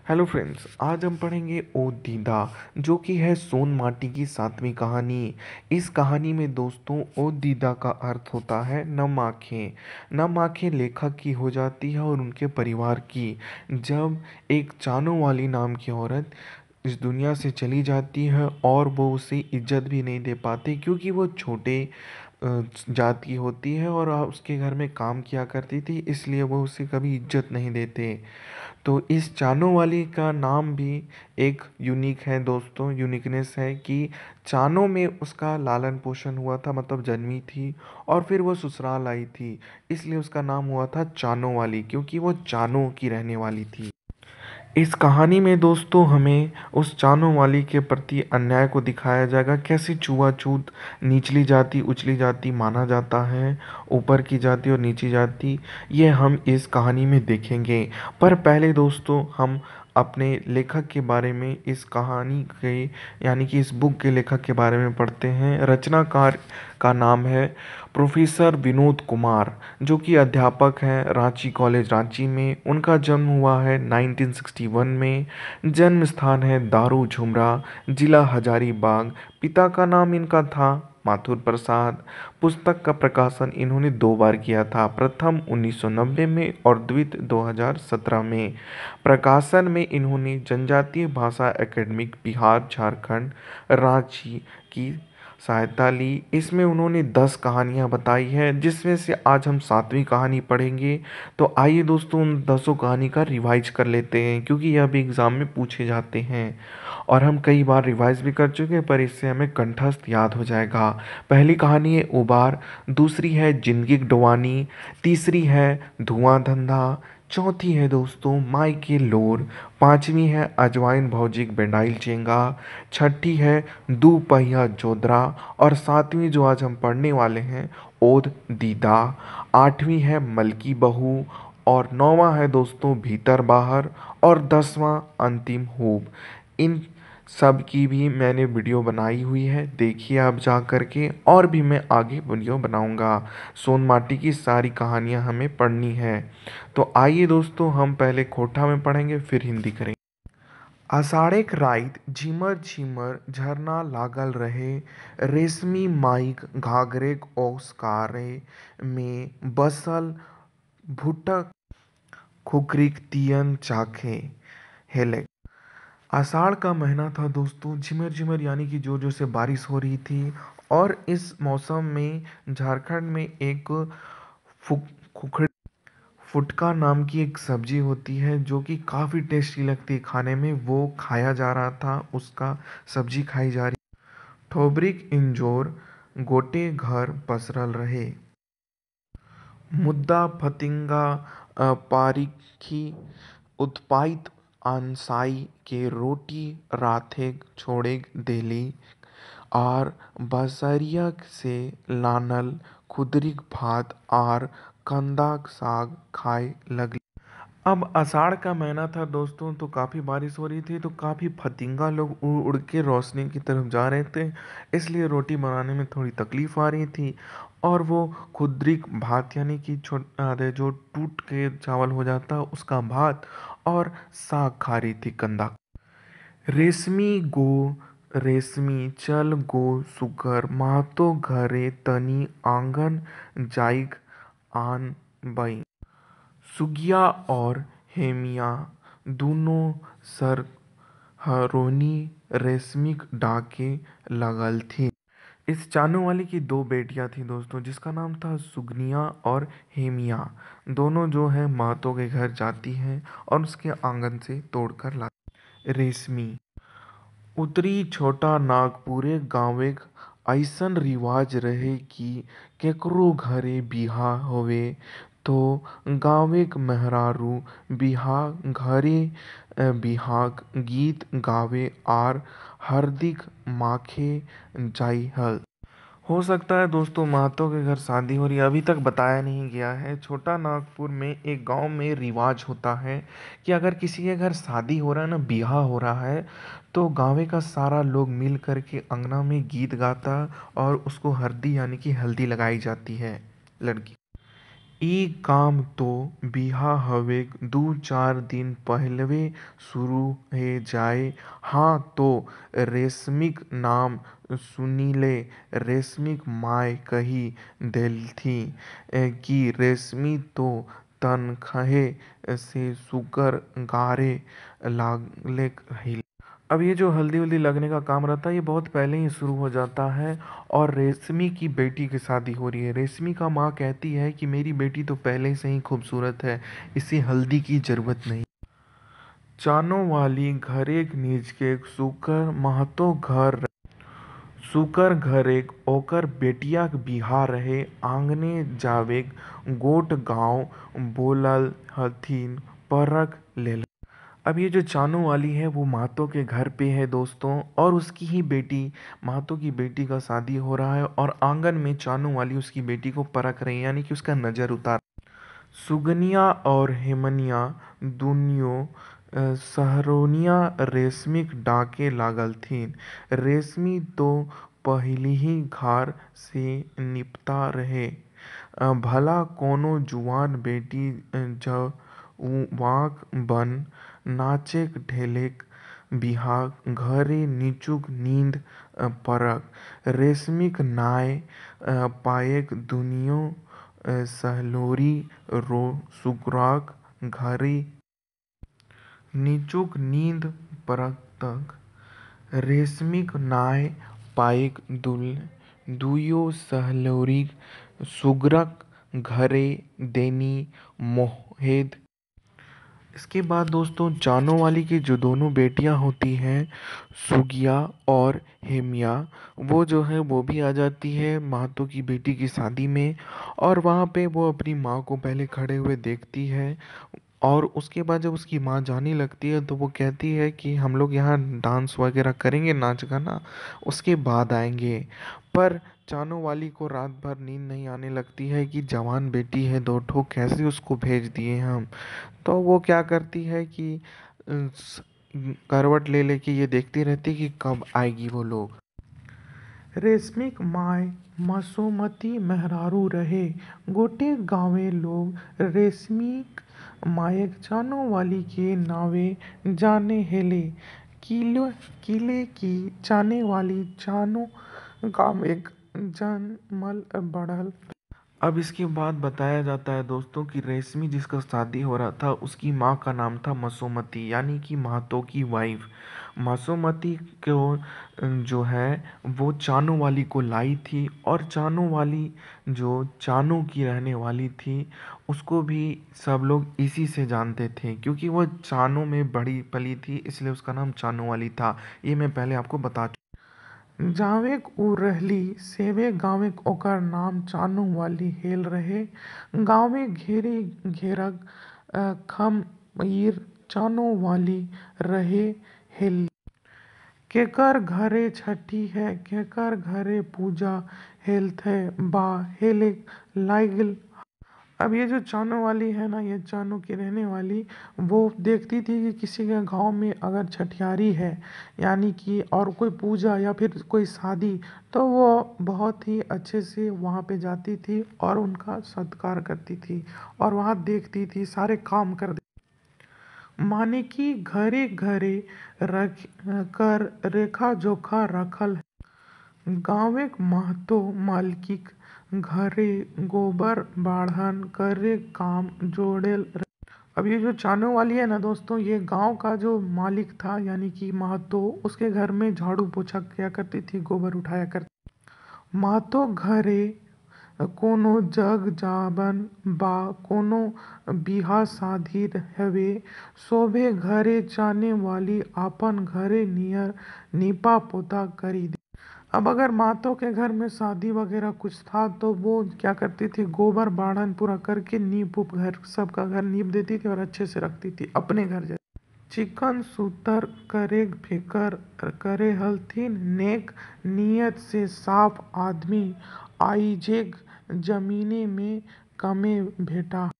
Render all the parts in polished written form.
Hello friends, आज हम पढ़ेंगे ओ दीदा, जो कि है सोन माटी की 7वीं कहानी। इस कहानी में दोस्तों ओ दीदा का अर्थ होता है नम आँखें। नम आँखें लेखक की हो जाती है और उनके परिवार की, जब एक चानू वाली नाम की औरत इस दुनिया से चली जाती है और वो उसे इज्जत भी नहीं दे पाते, क्योंकि वो छोटे जात की होती है और उसके घर में काम किया करती थी, इसलिए वो उसे कभी इज्जत नहीं देते। तो इस चानो वाली का नाम भी एक यूनिक है दोस्तों, यूनिकनेस है कि चानो में उसका लालन पोषण हुआ था, मतलब जन्मी थी और फिर वो ससुराल आई थी, इसलिए उसका नाम हुआ था चानो वाली, क्योंकि वो चानो की रहने वाली थी। इस कहानी में दोस्तों हमें उस चानो वाली के प्रति अन्याय को दिखाया जाएगा, कैसे छुआछूत, निचली जाति उचली जाति माना जाता है, ऊपर की जाति और नीची जाति, ये हम इस कहानी में देखेंगे। पर पहले दोस्तों हम अपने लेखक के बारे में, इस कहानी के यानी कि इस बुक के लेखक के बारे में पढ़ते हैं। रचनाकार का नाम है प्रोफेसर विनोद कुमार, जो कि अध्यापक हैं रांची कॉलेज रांची में। उनका जन्म हुआ है 1961 में। जन्म स्थान है दारू झुमरा, जिला हजारीबाग। पिता का नाम इनका था माथुर प्रसाद। पुस्तक का प्रकाशन इन्होंने 2 बार किया था, प्रथम 1990 में और द्वितीय 2017 में। प्रकाशन में इन्होंने जनजातीय भाषा एकेडमिक बिहार झारखंड रांची की सहायता ली। इसमें उन्होंने 10 कहानियाँ बताई हैं, जिसमें से आज हम 7वीं कहानी पढ़ेंगे। तो आइए दोस्तों उन 10 कहानी का रिवाइज कर लेते हैं, क्योंकि यह भी एग्ज़ाम में पूछे जाते हैं और हम कई बार रिवाइज भी कर चुके हैं, पर इससे हमें कंठस्थ याद हो जाएगा। पहली कहानी है उबार, दूसरी है जिंदगी डुबानी, तीसरी है धुआं धंधा, चौथी है दोस्तों माई के लोर, पांचवी है अजवाइन भौजिक बेंडाइल चेंगा, छठी है दू पहिया जोधरा और सातवीं जो आज हम पढ़ने वाले हैं ओद दीदा, आठवीं है मलकी बहू और नौवां है दोस्तों भीतर बाहर और 10वां अंतिम हूब। इन सब की भी मैंने वीडियो बनाई हुई है, देखिए आप जा कर के, और भी मैं आगे वीडियो बनाऊंगा। सोन माटी की सारी कहानियां हमें पढ़नी है। तो आइए दोस्तों हम पहले खोटा में पढ़ेंगे, फिर हिंदी करेंगे। आषाढ़ेक राइत झिमर झिमर झरना लागल रहे, रेशमी माइक घाघरेक ओसकारे में बसल भुटक खुकरीक तियन चाखे हेले। आषाढ़ का महीना था दोस्तों, झिमर झिमर यानी कि जोर जोर से बारिश हो रही थी। और इस मौसम में झारखंड में एक फुक खुखड़ फुटका नाम की एक सब्जी होती है, जो कि काफ़ी टेस्टी लगती है खाने में, वो खाया जा रहा था, उसका सब्जी खाई जा रही। ठोबरिक इंजोर गोटे घर पसरल रहे, मुद्दा फतिंगा पारिखी उत्पाइत आनसाई के रोटी राथेग छोड़ेग देली आर बसरिया से लानल खुदरिक भात आर कंदाक साग खाए लगली। अब आषाढ़ का महीना था दोस्तों, तो काफ़ी बारिश हो रही थी, तो काफ़ी फतिंगा लोग उड़ उड़ के रोशनी की तरफ जा रहे थे, इसलिए रोटी बनाने में थोड़ी तकलीफ आ रही थी। और वो खुद्रिक भात यानी कि जो टूट के चावल हो जाता उसका भात और साग खा रही थी कंदा। रेशमी गो रेशमी चल गो सुकर मातो घरे तनी आंगन जाइग आन बई। सुगिया और हेमिया दोनों सर हरोनी रेशमिक डाके लगल थी। इस चानू वाली की 2 बेटियां थी दोस्तों, जिसका नाम था सुगनिया और हेमिया। दोनों जो है महतो के घर जाती हैं और उसके आंगन से तोड़कर लाती। रेशमी उतरी छोटा नागपुरे गाँवेक अइसन रिवाज रहे कि केकरो घरे बिहा होवे तो गाँवेक मेहरारू बिहा घरे बिहाक गीत गावे आर हरदिक माखे जाइहल। हो सकता है दोस्तों महतो के घर शादी हो रही है, अभी तक बताया नहीं गया है। छोटा नागपुर में एक गांव में रिवाज होता है कि अगर किसी के घर शादी हो रहा है ना, बियाह हो रहा है, तो गांव का सारा लोग मिल करके अंगना में गीत गाता और उसको हल्दी यानी कि हल्दी लगाई जाती है लड़की। ई काम तो बिहा हवे दू चार दिन पहलवे शुरू हे जाए। हाँ तो रेशमिक नाम सुनिले रेशमिक माय कही देलथी कि रेशमी तो तनखहे से सुकर गारे लागले रही। अब ये जो हल्दी वल्दी लगने का काम रहता है ये बहुत पहले ही शुरू हो जाता है। और रेशमी की बेटी की शादी हो रही है। रेशमी का माँ कहती है कि मेरी बेटी तो पहले से ही खूबसूरत है, इसे हल्दी की जरूरत नहीं। चानो वाली घरेक निज के सुकर महतो घर सुकर घरेक ओकर बेटियाक बिहा रहे आंगने जावेक गोट गाँव बोलल हथिन परख लेल। अब ये जो चानू वाली है वो महतो के घर पे है दोस्तों, और उसकी ही बेटी महतो की बेटी का शादी हो रहा है और आंगन में चानू वाली उसकी बेटी को परख रही है, यानी कि उसका नज़र उतार। सुगनिया और हेमनिया दुनियो सहेरोनिया रेशमीक डाके लागल थीन। रेशमी तो पहिलिही घर से निपटा रहे। भला कोनो जुआन बेटी जवाक बन नाचेक ढेलेक बिहा घरे नीचुक नींद पड़क। रेशमीक नाय पाएक दुनियो सहेलोरी रो सुगराक घरे नीचुक नींद पड़तक। रेशमीक नाय पाएक दुयो सहेलोरी सुगरक घरे देनी मोहेद। इसके बाद दोस्तों चानों वाली की जो दोनों बेटियां होती हैं सुगिया और हेमिया, वो जो है वो भी आ जाती है महतो की बेटी की शादी में। और वहाँ पे वो अपनी माँ को पहले खड़े हुए देखती है, और उसके बाद जब उसकी माँ जाने लगती है तो वो कहती है कि हम लोग यहाँ डांस वगैरह करेंगे, नाच गाना, उसके बाद आएंगे। पर चानू वाली को रात भर नींद नहीं आने लगती है कि जवान बेटी है दो ठो, कैसे उसको भेज दिए हम। तो वो क्या करती है कि करवट ले लेके ये देखती रहती कि कब आएगी वो लोग। रेशमिक माय मसोमती मेहरारू रहे। गोटे गांवे लोग रेशमिक मायक चानो वाली के नावे जाने हेले। किले की चाने वाली चानो गांवेक जनमल बढ़ल। अब इसके बाद बताया जाता है दोस्तों कि रेशमी जिसका शादी हो रहा था उसकी माँ का नाम था मसोमती, यानी कि महतो की वाइफ। मसोमती को जो है वो चानू वाली को लाई थी, और चानू वाली जो चानू की रहने वाली थी उसको भी सब लोग इसी से जानते थे, क्योंकि वो चानू में बड़ी पली थी इसलिए उसका नाम चानू वाली था। ये मैं पहले आपको बता जावेक उ रहली सेवे गाँवेक ओकर नाम चानू वाली हेल रहे। गाँवे घेरे घेरक खमइर चानो वाली रहे हेली। केकर घरे छठी है केकर घरे पूजा हेलथे बा हेले लागिल। अब ये जो चानू वाली है ना, ये चानू की रहने वाली, वो देखती थी कि किसी के गांव में अगर छठियारी है, यानी कि और कोई पूजा या फिर कोई शादी, तो वो बहुत ही अच्छे से वहाँ पे जाती थी और उनका सत्कार करती थी और वहाँ देखती थी सारे काम कर माने कि घरे घरे रख कर रेखा जोखा रखल है। गाँवेक महतो मालकिक घरे गोबर बाढ़न करे काम जोड़ेल अब ये जो चानू वाली है ना दोस्तों, ये गांव का जो मालिक था यानी कि महतो, उसके घर में झाड़ू पोछा किया करती थी, गोबर उठाया करती। महतो घरे कोनो जग जाबन बा कोनो बिहा शादी हवे, सोभे घरे जाने वाली आपन घरे नियर नीपा पोता करी दे। अब अगर मातों के घर में शादी वगैरह कुछ था तो वो क्या करती थी, गोबर बाढ़न पूरा करके नीप उप घर सबका घर नीप देती थी और अच्छे से रखती थी अपने घर जैसे। चिकन सूतर करे फिकर करे हलथिन नेक नियत से साफ आदमी आइजेग जमीने में कमे भेटा।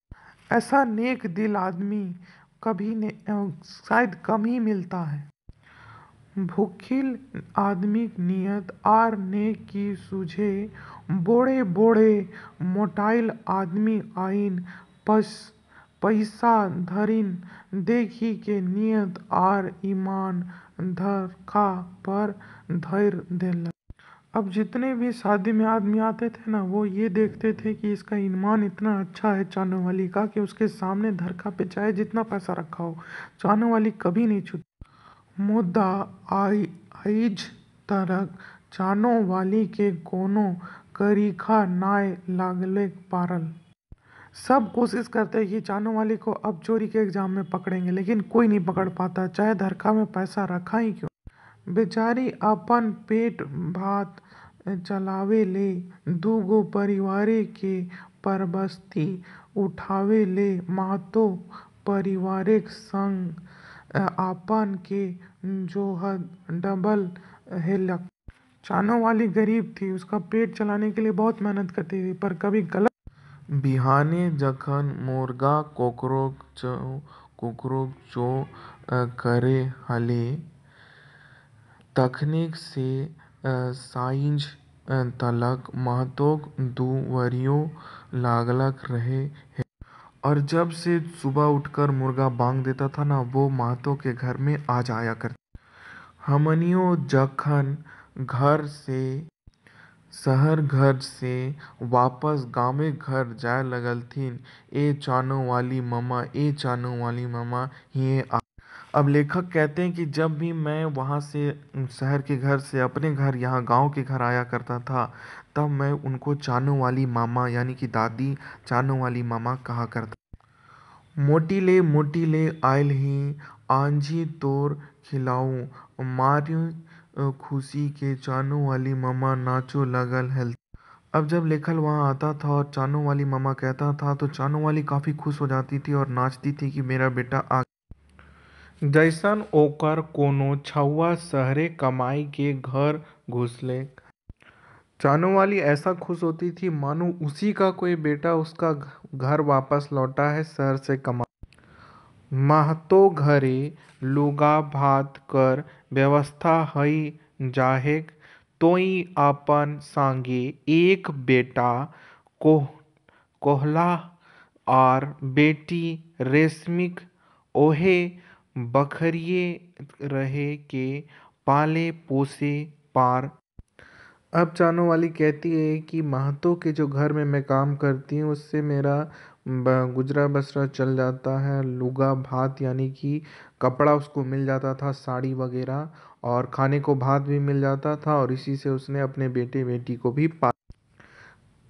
ऐसा नेक दिल आदमी कभी ने शायद कम ही मिलता है। भूखिल आदमीक नियत आर ने की सूझे, बोड़े बोड़े मोटाइल आदमी आइन पैसा धरिन देखी के नियत आर ईमान धरखा पर धर देलक। अब जितने भी शादी में आदमी आते थे ना, वो ये देखते थे कि इसका ईमान इतना अच्छा है चानो वाली का, कि उसके सामने धरखा पे चाहे जितना पैसा रखा हो, चानो वाली कभी नहीं छूती। मुद्दा आइज तक चानो वाली के कोनो करीखा नाय लागले पारल। सब कोशिश करते हैं कि चानो वाली को अब चोरी के एग्जाम में पकड़ेंगे, लेकिन कोई नहीं पकड़ पाता, चाहे धरखा में पैसा रखा ही क्यों। बेचारी अपन पेट भात चलावे ले, दूगो परिवारे के परबस्ती उठावे ले महतो परिवारे संग आपन के जोहद डबल हेलक। चानो वाली गरीब थी, उसका पेट चलाने के लिए बहुत मेहनत करती थी, पर कभी गलत। बिहाने जखन मुर्गा कुकरोक चो करे हले, तखनिक से साँझ तलक महतोक दुवरियो लागलक रहे है। और जब से सुबह उठकर मुर्गा बांग देता था ना, वो महतो के घर में आ जाया करती। हमनियो जखन घर से वापस गाँवे घर जाए लगलथिन, ए चानो वाली ममा हिये आ। अब लेखक कहते हैं कि जब भी मैं वहाँ से शहर के घर से अपने घर यहाँ गांव के घर आया करता था, तब मैं उनको चानो वाली मामा यानी कि दादी चानो वाली मामा कहा करता। मोटी ले आयल ही आंजी तोर खिलाऊं, मारी खुशी के चानो वाली मामा नाचो लगल है। अब जब लेखक वहाँ आता था और चानो वाली मामा कहता था, तो चानो वाली काफ़ी खुश हो जाती थी और नाचती थी कि मेरा बेटा आ। जैसन ओकर कोनो छौआ शहरे कमाई के घर घुसले, चानो वाली ऐसा खुश होती थी मानो उसी का कोई बेटा उसका घर वापस लौटा है शहर से कमा। महतो घरे लुगा भात कर व्यवस्था हई जाहेक, तोई अपन संगे एक बेटा कोहला आर बेटी रेशमिक ओहे बखरिये रहे के पाले पोसे पार। अब चानो वाली कहती है कि महतो के जो घर में मैं काम करती हूँ, उससे मेरा गुजरा बसरा चल जाता है। लुगा भात यानी कि कपड़ा उसको मिल जाता था, साड़ी वगैरह, और खाने को भात भी मिल जाता था, और इसी से उसने अपने बेटे बेटी को भी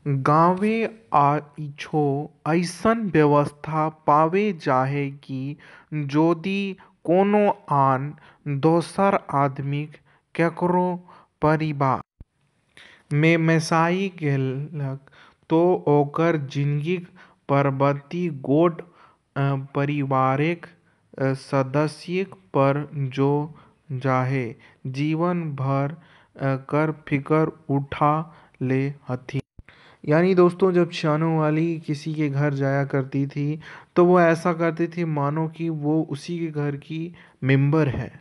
गाँवे आइछो ऐसन व्यवस्था पावे जाहे कि जोदी कोनो आन दोसर आदमीक केकरो परिवार में मेसाई गेलक, तो ओकर जिनगीक परबत्ती गोट परिवारेक सदस्यक पर जो जाहे जीवन भर कर फिकर उठा ले हथी। यानी दोस्तों, जब चानो वाली किसी के घर जाया करती थी, तो वो ऐसा करती थी मानो कि वो उसी के घर की मेंबर है।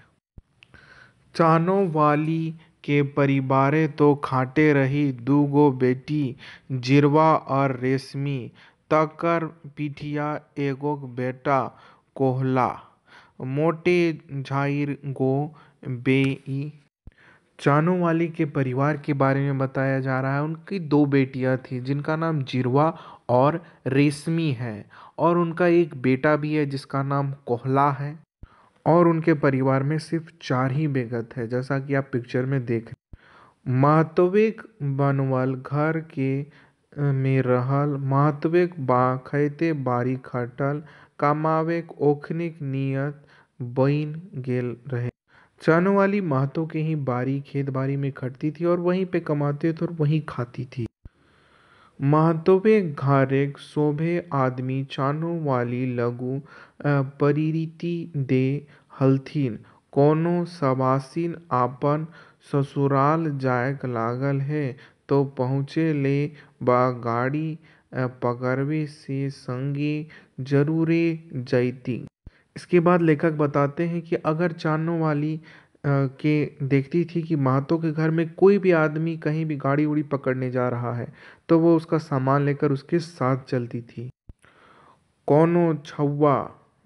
चानो वाली के परिवारे तो खाटे रही दूगो बेटी जिरवा और रेशमी, तकर पिठिया एगो बेटा कोहला, मोटे झाइर गो बेई। चानो वाली के परिवार के बारे में बताया जा रहा है। उनकी दो बेटियां थी जिनका नाम जिरवा और रेशमी है, और उनका एक बेटा भी है जिसका नाम कोहला है। और उनके परिवार में सिर्फ 4 ही बेगत है, जैसा कि आप पिक्चर में देख रहे। महतवेक बनवल घर के में रहल, महतवेक खैते बारी खटल, कमावेक ओखनिक नियत बइन गेल रहे। चानो वाली महतो के ही बारी खेत बारी में खटती थी और वहीं पे कमाते थे और वहीं खाती थी। महतोवे घरेक सोभे आदमी चानो वाली लगू परिरीति दे हलथिन। कोनो सवासिन आपन ससुराल जाएक लागल है, तो पहुँचे ले बा गाड़ी पकड़वे से संगे जरूरे जैती। इसके बाद लेखक बताते हैं कि अगर चानो वाली के देखती थी कि महतो के घर में कोई भी आदमी कहीं भी गाड़ी उड़ी पकड़ने जा रहा है तो वो उसका सामान लेकर उसके साथ चलती थी। कौनो छौवा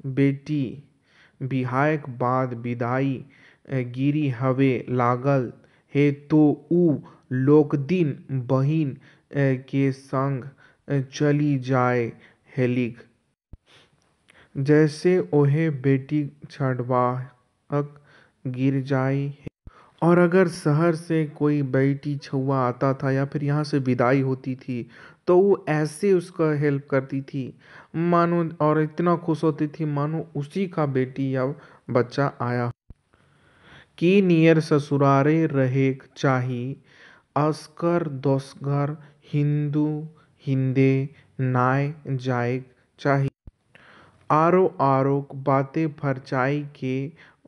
बेटी बिहायक बाद विदाई गिरी हवे लागल हे तो ऊ लोकदिन बहिन के संग चली जाए हेलिक। जैसे ओहे बेटी छठवाहक गिर जाई है। और अगर शहर से कोई बेटी छुआ आता था या फिर यहाँ से विदाई होती थी तो वो ऐसे उसका हेल्प करती थी मानो, और इतना खुश होती थी मानो उसी का बेटी या बच्चा आया। की नियर ससुरारे रहेक चाही अस्कर दोसगर हिंदू हिंदे नाय जाएक चाही। आरो आरोक बातें फरचाई के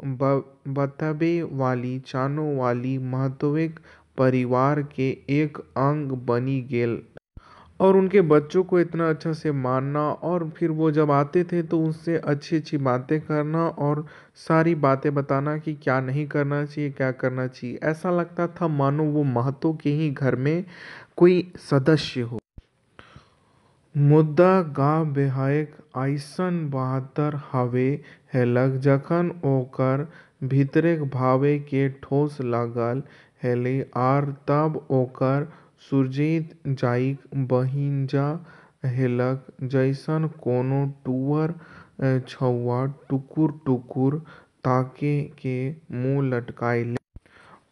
बतबे वाली चानो वाली महत्विक परिवार के एक अंग बनी गेल। और उनके बच्चों को इतना अच्छा से मानना और फिर वो जब आते थे तो उनसे अच्छी अच्छी बातें करना और सारी बातें बताना कि क्या नहीं करना चाहिए क्या करना चाहिए। ऐसा लगता था मानो वो महतों के ही घर में कोई सदस्य हो। मुद्दा गाँव बेहायक अइसन बहादुर हवे हेलक जखन ओकर भीतरेक भावे के ठोस लागल हेलै आर तब ओकर सुरजैत जाइक बहिंजा हेलक जैसन कोनो टूअर छौआ टुकुर टुकुर ताके के मुँह लटकाए ले।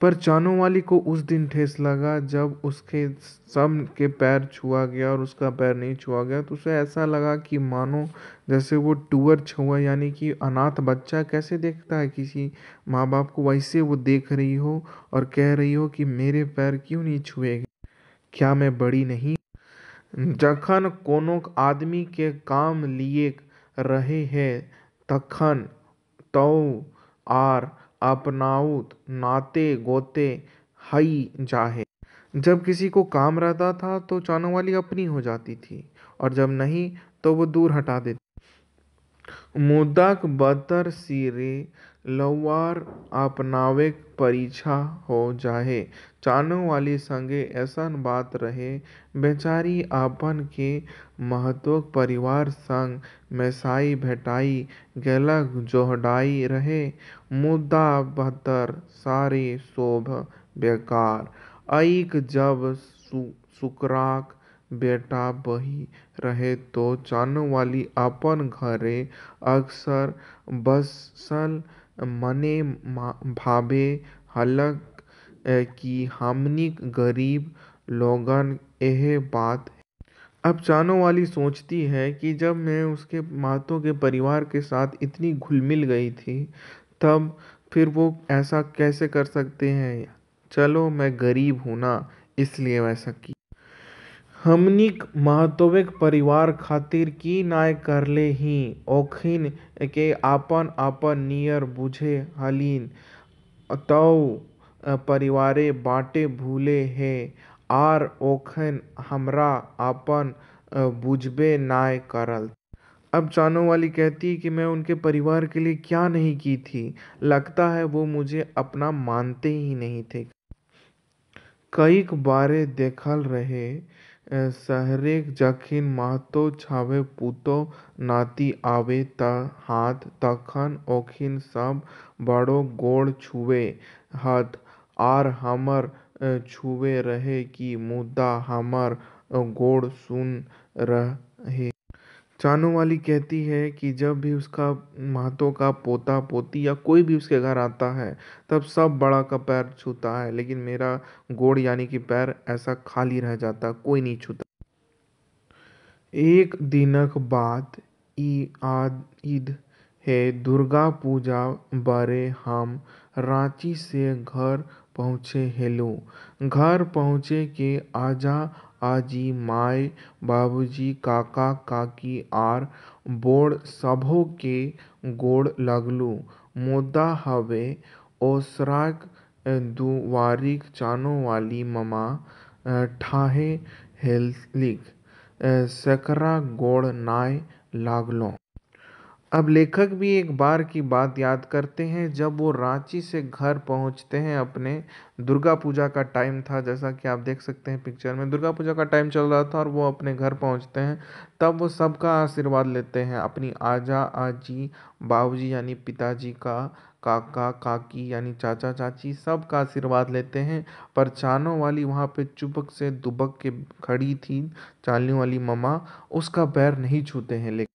पर चानो वाली को उस दिन ठेस लगा जब उसके सब के पैर छुआ गया और उसका पैर नहीं छुआ गया तो उसे ऐसा लगा कि मानो जैसे वो टूअर छुआ यानी कि अनाथ बच्चा कैसे देखता है किसी माँ बाप को, वैसे वो देख रही हो और कह रही हो कि मेरे पैर क्यों नहीं छुए, क्या मैं बड़ी नहीं। जखन कोनो आदमी के काम लिए रहे है तखन तो आर अपनाउत नाते गोते हई जाहे। जब किसी को काम रहता था तो चानो वाली अपनी हो जाती थी और जब नहीं तो वो दूर हटा देती। मुद्दाक बतर सिरे लौआर अपनावे परीक्षा हो जाहे। चानो वाली संगे ऐसन बात रहे बेचारी आपन के महत्व परिवार संग मेसाई भेटाई गेलक जोहडाई रहे। मुद्दा बतर सारे शोभ बेकार अइक जब सुकराक बेटा बही रहे तो चानो वाली अपन घरे अक्सर बसल मने भावे हलक कि हमनिक गरीब लोगन एहे बात। अब चानो वाली सोचती है कि जब मैं उसके मातों के परिवार के साथ इतनी घुल मिल गई थी तब फिर वो ऐसा कैसे कर सकते हैं। चलो मैं गरीब हूं ना इसलिए वैसा की। हमनिक महतोवेक परिवार खातिर की नाय करले ही ओखिन के आपन आपन नियर बुझे हलीन तौ परिवारे बाटे भूले हे आर ओखन हमरा आपन बुझबे नाय करल। अब चानो वाली कहती है कि मैं उनके परिवार के लिए क्या नहीं की थी, लगता है वो मुझे अपना मानते ही नहीं थे। कईक बारे देखल रहे शहरेक जखिन महतो छावे पुतो नाती आवे त हाथ तखन ओखिन सब बड़ो गोड़ छुए हत आर हमर छुए रहे कि मुद्दा हमर गोड़ सुन रहे। चानो वाली कहती है कि जब भी उसका महतो का पोता पोती या कोई भी उसके घर आता है तब सब बड़ा का पैर छूता है लेकिन मेरा गोड़ यानी कि पैर ऐसा खाली रह जाता, कोई नहीं छूता। एक दिनक बाद ईद है दुर्गा पूजा बारे हम रांची से घर पहुँचे हेलो। घर पहुँचे के आजा आजी माय बाबूजी काका काकी आर बोड़ सभो के गोड़ लगलू। मुद्दा हवे ओसराक दुआरिक चानो वाली ममा ठाहे हेलिक सेकरा गोड़ नाय लागलो। अब लेखक भी एक बार की बात याद करते हैं जब वो रांची से घर पहुंचते हैं अपने। दुर्गा पूजा का टाइम था, जैसा कि आप देख सकते हैं पिक्चर में दुर्गा पूजा का टाइम चल रहा था और वो अपने घर पहुंचते हैं। तब वो सबका आशीर्वाद लेते हैं, अपनी आजा आजी, बाबूजी यानी पिताजी का, काका काकी यानी चाचा चाची, सबका आशीर्वाद लेते हैं। पर चानों वाली वहाँ पे चुपक से दुबक के खड़ी थी, चालने वाली मम्मा, उसका पैर नहीं छूते हैं।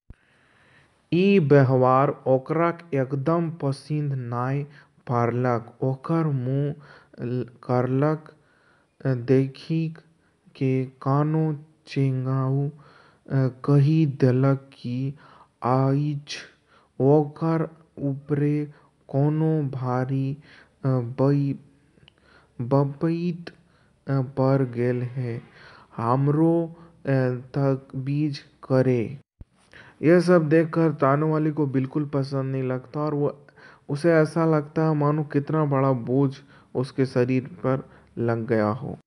ई व्यवहार ओकरा एकदम पसिंद नाय पड़लक। ओकर मुँह करलक देखि के कानो चेंगाउ कहि देलक कि आइछ ओकर ऊपरे कोनो भारी बपैत पड़ गेल है, हमरो तजवीज़ करे। यह सब देखकर तानू वाली को बिल्कुल पसंद नहीं लगता और वो उसे ऐसा लगता है मानो कितना बड़ा बोझ उसके शरीर पर लग गया हो।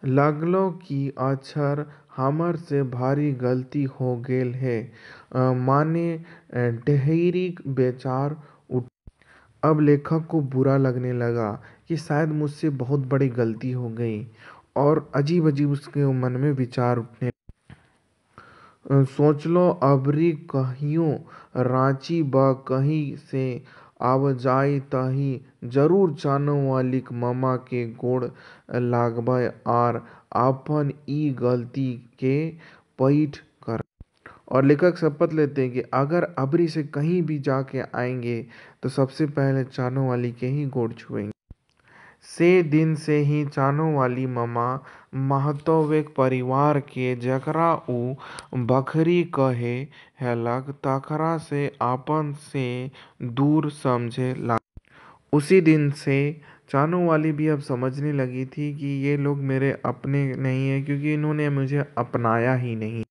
लगलो कि अक्षर हमर से भारी गलती हो गेल है। माने ढेरिक बेचार उठ। अब लेखक को बुरा लगने लगा कि शायद मुझसे बहुत बड़ी गलती हो गई और अजीब अजीब उसके मन में विचार उठने। सोच लो अबरी कहियो रांची ब कहीं से आवाजाई तही जरूर चानो वालिक मामा के गोड़ लागबय आर आपन ई गलती के पैठ कर। और लेखक शपथ लेते हैं कि अगर अबरी से कहीं भी जाके आएंगे तो सबसे पहले चानो वाली के ही गोड़ छुएंगे। से दिन से ही चानो वाली ममा महतोवेक परिवार के जकरा उ बखरी कहे हेलक तकरा से आपन से दूर समझे लगा। उसी दिन से चानो वाली भी अब समझने लगी थी कि ये लोग मेरे अपने नहीं है, क्योंकि इन्होंने मुझे अपनाया ही नहीं।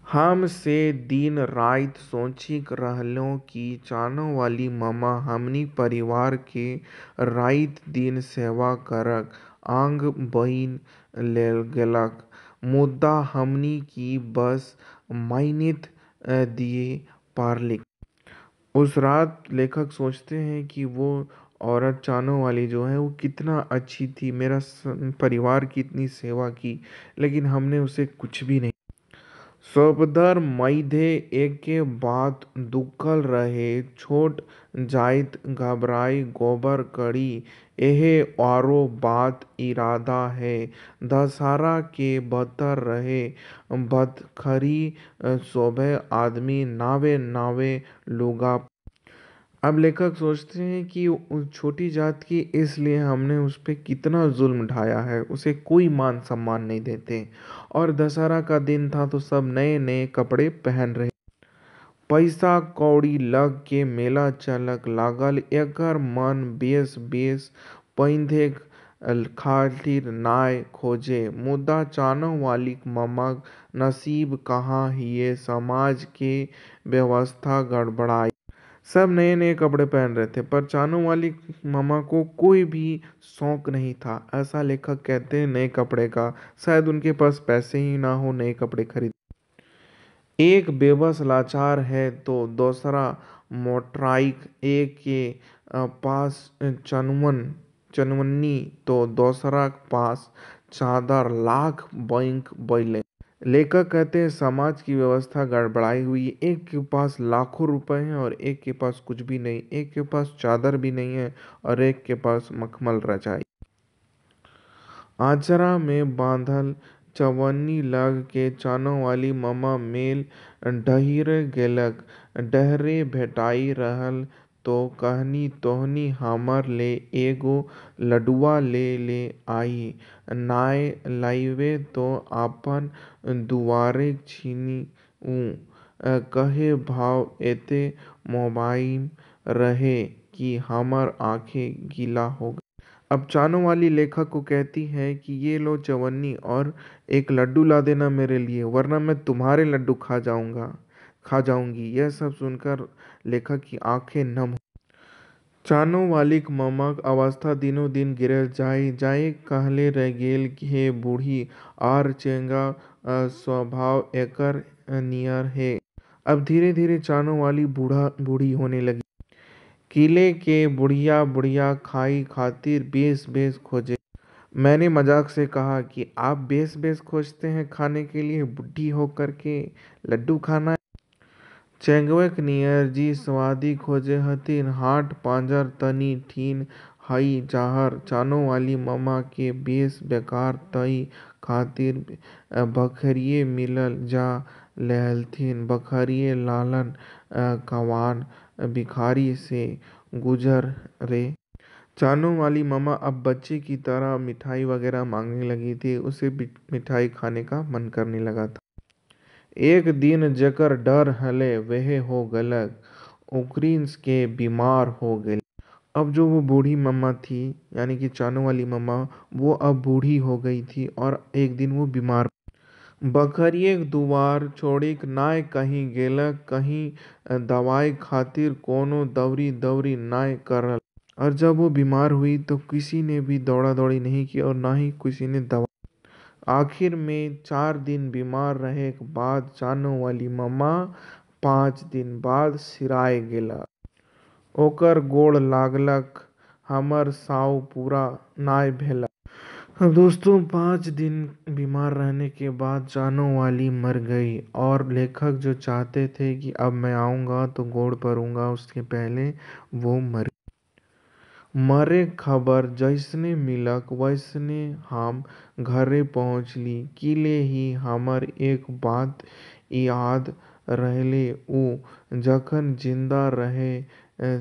हम से दिन रात सोचिक रहलों कि चानो वाली ममा हमनी परिवार के रात दिन सेवा करक आंग बहिन लेल गेलक, मुदा हमनी की बस माइनेत दिए पारलिक। उस रात लेखक सोचते हैं कि वो औरत चानो वाली जो है वो कितना अच्छी थी, मेरा परिवार की इतनी सेवा की, लेकिन हमने उसे कुछ भी नहीं। सबदर मध्य एके बात दुखल रहे, छोट जाइत घबराई गोबर करी, एहे आरो बात इरादा है। दशहरा के बतर रहे, बदखरी शोभे आदमी नावे नावे लुगा। अब लेखक सोचते हैं कि उस छोटी जात की इसलिए हमने उस पर कितना जुल्म ढाया है, उसे कोई मान सम्मान नहीं देते। और दशहरा का दिन था तो सब नए नए कपड़े पहन रहे। पैसा कौड़ी लग के मेला चलक लागल, एकर मन बेस बेस पहिंधे खातिर नाय खोजे। मुदा चानो वाली ममक नसीब कहाँ हिये, समाज के व्यवस्था गड़बड़ाई। सब नए नए कपड़े पहन रहे थे पर चानू वाली मामा को कोई भी शौक नहीं था। ऐसा लेखक कहते हैं नए कपड़े का, शायद उनके पास पैसे ही ना हो नए कपड़े खरीद। एक बेबस लाचार है तो दूसरा मोटराइक, एक के पास चनवन्नी तो दूसरा के पास चादर, लाख बैंक बैले। लेखक कहते हैं समाज की व्यवस्था गड़बड़ाई हुई है, एक के पास लाखों रुपए हैं और एक के पास कुछ भी नहीं, एक के पास चादर भी नहीं है और एक के पास मखमल रजाई। आचरा में बांधल चवन्नी लग के चानो वाली ममा मेल ढहिर गेलक। डहरे भेटाई रहल तो कहनी तोहनी हमर ले एगो लड्डुआ ले ले आई, नाय लाइबे तो आपन दुआरे छीनी कहे भाव एते मोबाइम रहे कि हमर आंखें गीला हो गई। अब चानो वाली लेखक को कहती है कि ये लो चवन्नी और एक लड्डू ला देना मेरे लिए, वरना मैं तुम्हारे लड्डू खा जाऊंगी। यह सब सुनकर लेखक की आंखें नम हो। चानो वालिक ममक अवस्था दिनों दिन गिरल जाय जाय कहले रह गेल हे बूढ़ी आर चेंगा स्वभाव एकर नियर हे। अब धीरे धीरे चानों वाली बूढ़ा बूढ़ी होने लगी। किले के बुढ़िया बुढ़िया खाई खातिर बेस बेस खोजे। मैंने मजाक से कहा कि आप बेस बेस खोजते हैं खाने के लिए, बुढ़ी होकर के लड्डू खाना। चेंगवेक नियर जी स्वादी खोजे हथिन, हाट पांजर तनी ठीन हई जाहर। चानो वाली ममा के बेस बेकार तई खातिर बखरिए मिलल जा लेहलथिन। बखरिए लालन कवान भिखारी से गुजर रे। चानों वाली ममा अब बच्चे की तरह मिठाई वगैरह मांगने लगी थी। उसे भी मिठाई खाने का मन करने लगा था। एक दिन जेकर डर हले वह हो गलक ओकरिन के बीमार हो गई। अब जो वो बूढ़ी मम्मा थी, यानी कि चानों वाली मम्मा, वो अब बूढ़ी हो गई थी और एक दिन वो बीमार। बकरिए दुआर छोड़िक नाय कहीं गेलक, कहीं दवाई खातिर कोनो दौरी दौरी नाय करल। और जब वो बीमार हुई तो किसी ने भी दौड़ा दौड़ी नहीं की और ना ही किसी ने दवा। आखिर में 4 दिन बीमार रहे के बाद चानो वाली मम्मा 5 दिन बाद सिराय गेला। ओकर गोड़ लागलक, हमर साव पूरा नाय भेला। अब दोस्तों 5 दिन बीमार रहने के बाद चानो वाली मर गई और लेखक जो चाहते थे कि अब मैं आऊँगा तो गोड़ पड़ूंगा, उसके पहले वो मर। मरे खबर जैसने मिलक वैसने हम घरे पहुँचली। किले ही हमर एक बात याद रहले, उ जखन जिंदा रहे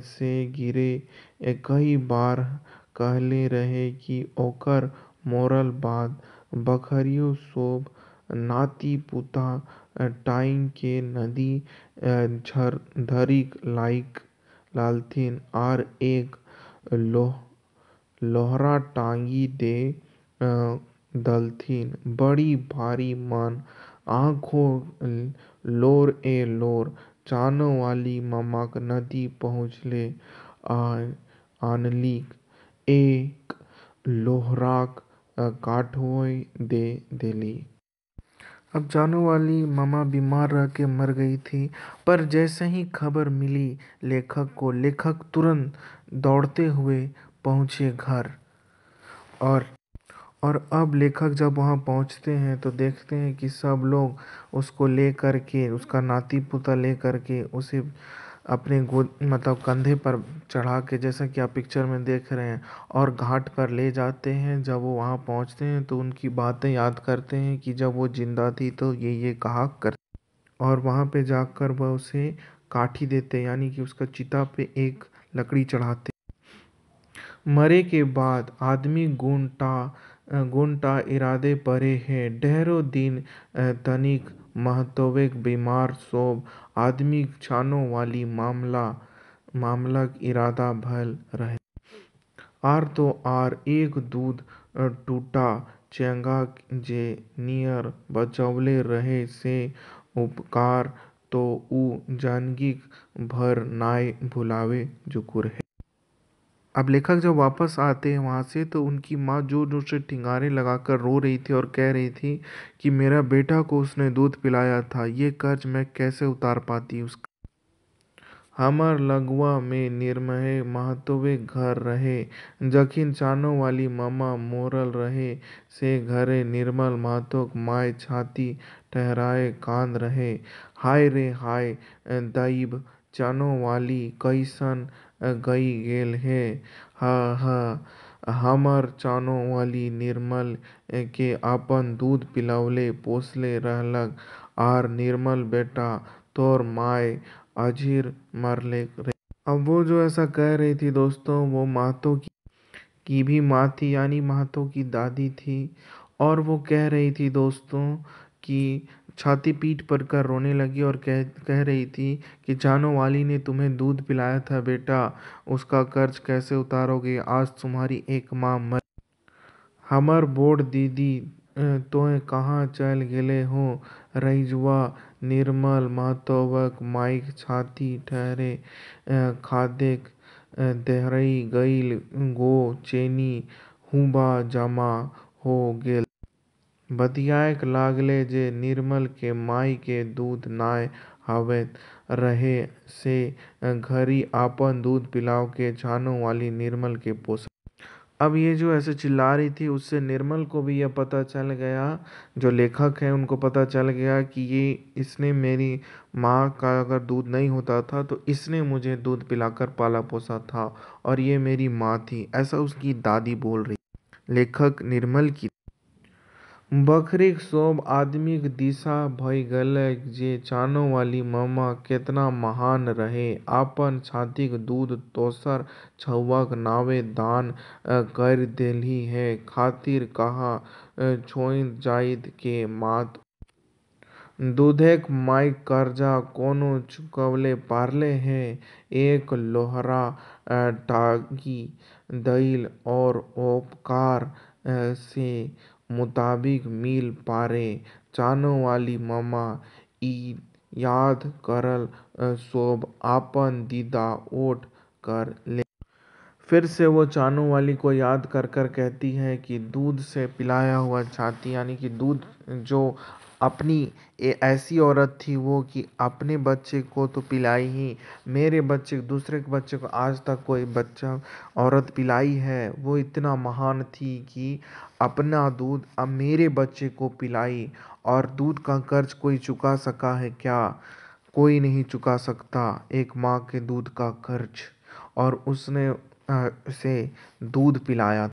से गिरे कई बार कहले रहे कि ओकर मोरल बाद बखरियो सोब नाती पुता टाइम के नदी धरिक लाइक लालथिन आर एक लोहरा टांगी दे दलथिन। बड़ी भारी मन आँखों लोर ए लोर चानो वाली ममाक नदी पहुँचले आनलीक एक लोहराक काठोय दे देली। अब चानो वाली ममा बीमार रह के मर गई थी, पर जैसे ही खबर मिली लेखक को, लेखक तुरंत दौड़ते हुए पहुँचे घर। और और अब लेखक जब वहाँ पहुँचते हैं तो देखते हैं कि सब लोग उसको ले कर के, उसका नाती पोता ले कर के उसे अपने गोद मतलब कंधे पर चढ़ा के, जैसा कि आप पिक्चर में देख रहे हैं, और घाट पर ले जाते हैं। जब वो वहाँ पहुँचते हैं तो उनकी बातें याद करते हैं कि जब वो जिंदा थी तो ये कहा कर। और वहाँ पे जाकर वह उसे काठी देते, यानी कि उसका चिता पे एक लकड़ी चढ़ाते। मरे के बाद आदमी गुणटा इरादे परे है। ढेरों दिन तनिक महतोवेक बीमार सोब आदमी छानो वाली मामलाक इरादा भल रहे। आर तो आर एक दूध टूटा चेंगा जे नियर बचवले रहे से उपकार तो उ जानकीक भर नाय भुलावे जुकुर है। अब लेखक जब वापस आते हैं वहाँ से तो उनकी माँ जोर जोर से ठिंगारे लगाकर रो रही थी और कह रही थी कि मेरा बेटा को उसने दूध पिलाया था, ये कर्ज मैं कैसे उतार पाती उसका। हमर लगवा में निर्महे महतोवे घर रहे, जखिन चानो वाली ममा मोरल रहे से घरे निर्मल महतोक माय छाती ठहराए कांद रहे। हाय रे हाय दैब, चानो वाली कैसन गई गेल है। हमर चानो वाली निर्मल के आपन दूध पिलवले पोसले रहलक आर निर्मल बेटा तोर माय अझिर मरले रे। अब वो जो ऐसा कह रही थी दोस्तों, वो महतो की भी माँ थी, यानी महतो की दादी थी। और वो कह रही थी दोस्तों कि छाती पीट पर कर रोने लगी और कह रही थी कि जानो वाली ने तुम्हें दूध पिलाया था बेटा, उसका कर्ज कैसे उतारोगे, आज तुम्हारी एक माँ मर। हमर बोड़ दीदी तोय कहाँ चल गेले हो। रईजुआ निर्मल महतोवक माईक छाती ठहरे खादेक देहरई गईल गो चेनी हुबा जमा हो गेल। बतियाएक लागले जे निर्मल के माई के दूध नाय हवे रहे से घरी आपन दूध पिलाव के छानो वाली निर्मल के पोसा। अब ये जो ऐसे चिल्ला रही थी उससे निर्मल को भी यह पता चल गया, जो लेखक है उनको पता चल गया कि ये इसने मेरी माँ का अगर दूध नहीं होता था तो इसने मुझे दूध पिलाकर पाला पोसा था और ये मेरी माँ थी, ऐसा उसकी दादी बोल रही। लेखक निर्मल की बखरीक सब आदमीक दिशा भय गेलै जे चानो वाली मम्मा केतना महान रहे, आपन छातीक दूध दोसर छौवाक नावे दान कर देली है, खातिर कहा छोइन जाइत के मात दूधेक माइक कर्जा कोनो चुकवले पारले है, एक लोहरा टागी दईल और उपकार से मुताबिक मिल पारे। चानो वाली मम्मा ई याद करल सोब आपन दीदा ओट कर ले। फिर से वो चानू वाली को याद कर कर कहती है कि दूध से पिलाया हुआ छाती, यानी कि दूध जो अपनी ऐसी औरत थी वो कि अपने बच्चे को तो पिलाई ही, मेरे बच्चे दूसरे के बच्चे को आज तक कोई बच्चा औरत पिलाई है, वो इतना महान थी कि अपना दूध अब मेरे बच्चे को पिलाई। और दूध का कर्ज कोई चुका सका है क्या? कोई नहीं चुका सकता एक माँ के दूध का कर्ज। और उसने उसे दूध पिलाया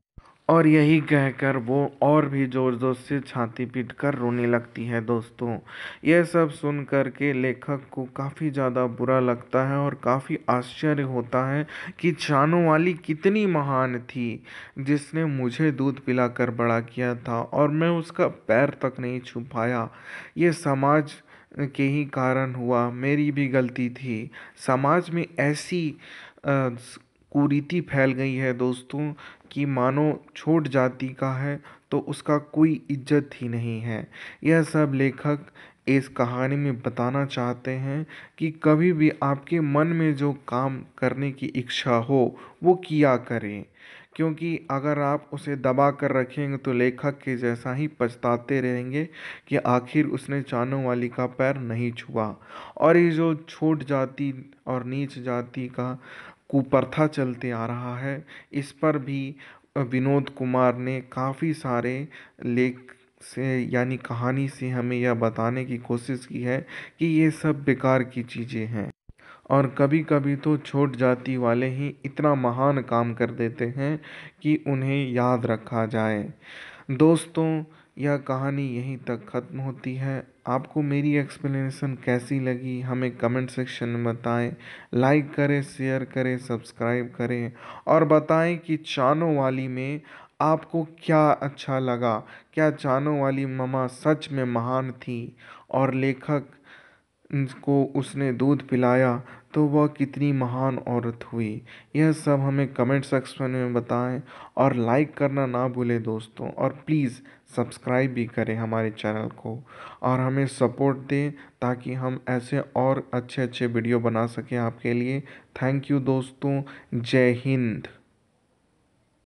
और यही कहकर वो और भी जोर जोर से छाती पीट कर रोने लगती है। दोस्तों, यह सब सुन कर के लेखक को काफ़ी ज़्यादा बुरा लगता है और काफ़ी आश्चर्य होता है कि चानो वाली कितनी महान थी, जिसने मुझे दूध पिलाकर बड़ा किया था और मैं उसका पैर तक नहीं छू पाया। ये समाज के ही कारण हुआ, मेरी भी गलती थी। समाज में ऐसी कुरीति फैल गई है दोस्तों कि मानो छोट जाति का है तो उसका कोई इज्जत ही नहीं है। यह सब लेखक इस कहानी में बताना चाहते हैं कि कभी भी आपके मन में जो काम करने की इच्छा हो वो किया करें, क्योंकि अगर आप उसे दबा कर रखेंगे तो लेखक के जैसा ही पछताते रहेंगे कि आखिर उसने चानों वाली का पैर नहीं छुआ। और ये जो छोट जाति और नीच जाति का कुप्रथा चलते आ रहा है, इस पर भी विनोद कुमार ने काफ़ी सारे लेख से यानी कहानी से हमें यह बताने की कोशिश की है कि ये सब बेकार की चीज़ें हैं और कभी कभी तो छोट जाति वाले ही इतना महान काम कर देते हैं कि उन्हें याद रखा जाए। दोस्तों, यह कहानी यहीं तक ख़त्म होती है। आपको मेरी एक्सप्लेनेशन कैसी लगी हमें कमेंट सेक्शन में बताएं। लाइक करें, शेयर करें, सब्सक्राइब करें और बताएं कि चानो वाली में आपको क्या अच्छा लगा। क्या चानो वाली ममा सच में महान थी और लेखक को उसने दूध पिलाया तो वह कितनी महान औरत हुई? यह सब हमें कमेंट सेक्शन में बताएं और लाइक करना ना भूलें दोस्तों, और प्लीज़ सब्सक्राइब भी करें हमारे चैनल को और हमें सपोर्ट दें ताकि हम ऐसे और अच्छे अच्छे वीडियो बना सकें आपके लिए। थैंक यू दोस्तों। जय हिंद।